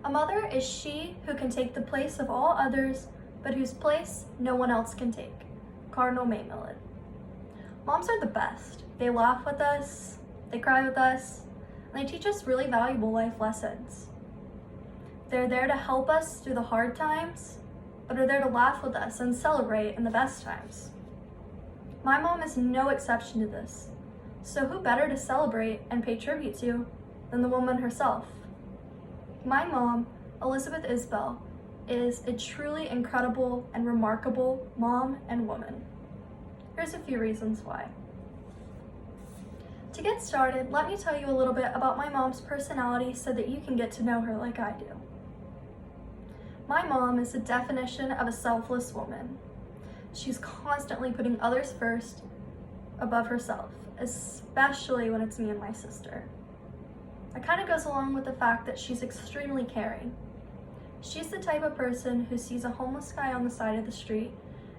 A mother is she who can take the place of all others, but whose place no one else can take. Cardinal Maymellet. Moms are the best. They laugh with us, they cry with us, and they teach us really valuable life lessons. They're there to help us through the hard times, but are there to laugh with us and celebrate in the best times. My mom is no exception to this, so who better to celebrate and pay tribute to than the woman herself? My mom, Elizabeth Isbell, is a truly incredible and remarkable mom and woman. Here's a few reasons why. To get started, let me tell you a little bit about my mom's personality so that you can get to know her like I do. My mom is the definition of a selfless woman. She's constantly putting others first above herself, especially when it's me and my sister. It kind of goes along with the fact that she's extremely caring. She's the type of person who sees a homeless guy on the side of the street,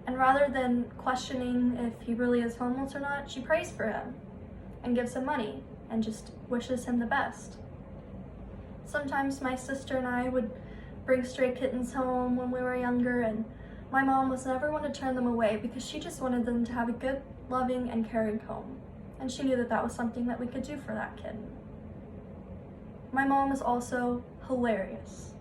and rather than questioning if he really is homeless or not, she prays for him and gives him money and just wishes him the best. Sometimes my sister and I would bring stray kittens home when we were younger, and my mom was never one to turn them away because she just wanted them to have a good, loving, and caring home. And she knew that that was something that we could do for that kitten. My mom is also hilarious.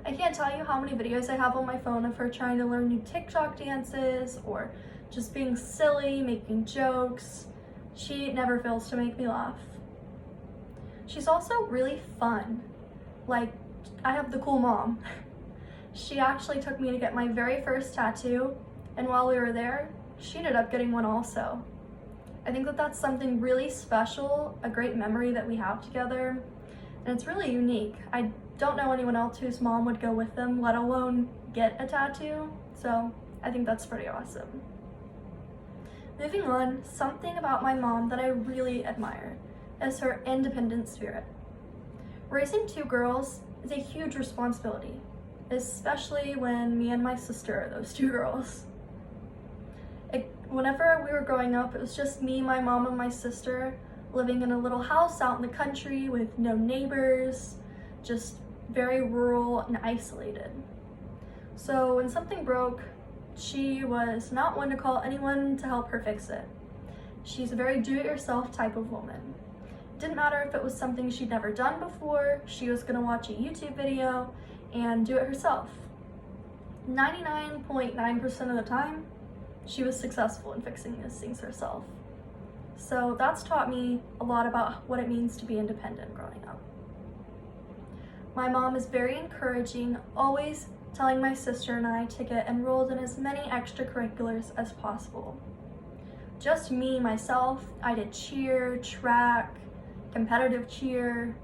I can't tell you how many videos I have on my phone of her trying to learn new TikTok dances or just being silly, making jokes. She never fails to make me laugh. She's also really fun. Like, I have the cool mom. She actually took me to get my very first tattoo, and while we were there, she ended up getting one also. I think that that's something really special, a great memory that we have together, and it's really unique. I don't know anyone else whose mom would go with them, let alone get a tattoo, so I think that's pretty awesome. Moving on, something about my mom that I really admire is her independent spirit. Raising two girls is a huge responsibility, especially when me and my sister are those two girls. Whenever we were growing up, it was just me, my mom, and my sister living in a little house out in the country with no neighbors, just very rural and isolated. So when something broke, she was not one to call anyone to help her fix it. She's a very do-it-yourself type of woman. It didn't matter if it was something she'd never done before, she was gonna watch a YouTube video and do it herself. 99.9% of the time, she was successful in fixing these things herself. So that's taught me a lot about what it means to be independent growing up. My mom is very encouraging, always telling my sister and I to get enrolled in as many extracurriculars as possible. Just me, myself, I did cheer, track, competitive cheer,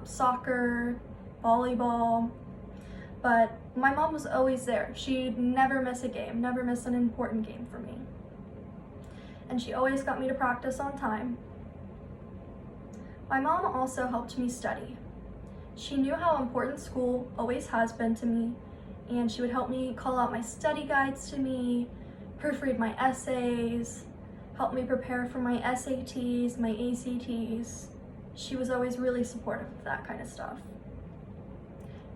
soccer, volleyball, but my mom was always there. She'd never miss a game, never miss an important game for me. And she always got me to practice on time. My mom also helped me study. She knew how important school always has been to me, and she would help me call out my study guides to me, proofread my essays, help me prepare for my SATs, my ACTs. She was always really supportive of that kind of stuff.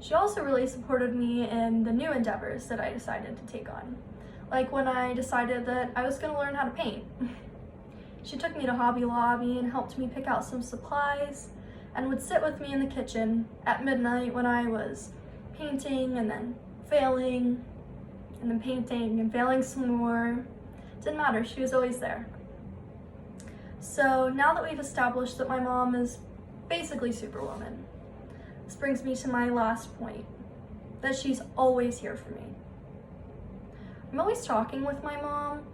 She also really supported me in the new endeavors that I decided to take on. Like when I decided that I was gonna learn how to paint. She took me to Hobby Lobby and helped me pick out some supplies and would sit with me in the kitchen at midnight when I was painting and then failing and then painting and failing some more. Didn't matter, she was always there. So now that we've established that my mom is basically Superwoman, this brings me to my last point, that she's always here for me. I'm always talking with my mom,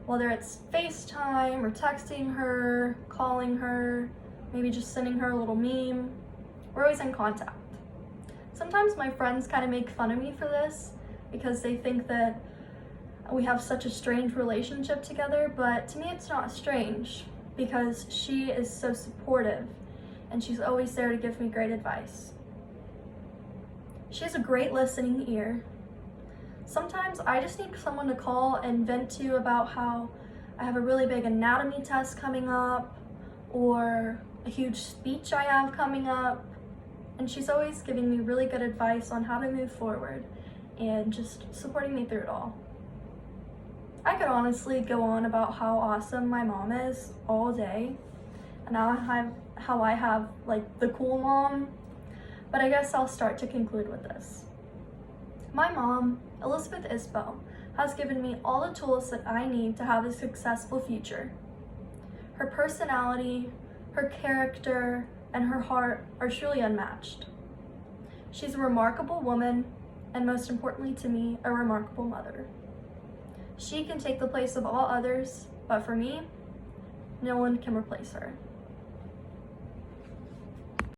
whether it's FaceTime or texting her, calling her, maybe just sending her a little meme. We're always in contact. Sometimes my friends kind of make fun of me for this because they think that we have such a strange relationship together, but to me it's not strange because she is so supportive and she's always there to give me great advice. She has a great listening ear. Sometimes I just need someone to call and vent to about how I have a really big anatomy test coming up or a huge speech I have coming up, and she's always giving me really good advice on how to move forward and just supporting me through it all. I could honestly go on about how awesome my mom is all day, and how I have like the cool mom, but I guess I'll start to conclude with this. My mom, Elizabeth Isbell, has given me all the tools that I need to have a successful future. Her personality, her character, and her heart are truly unmatched. She's a remarkable woman, and most importantly to me, a remarkable mother. She can take the place of all others, but for me, no one can replace her.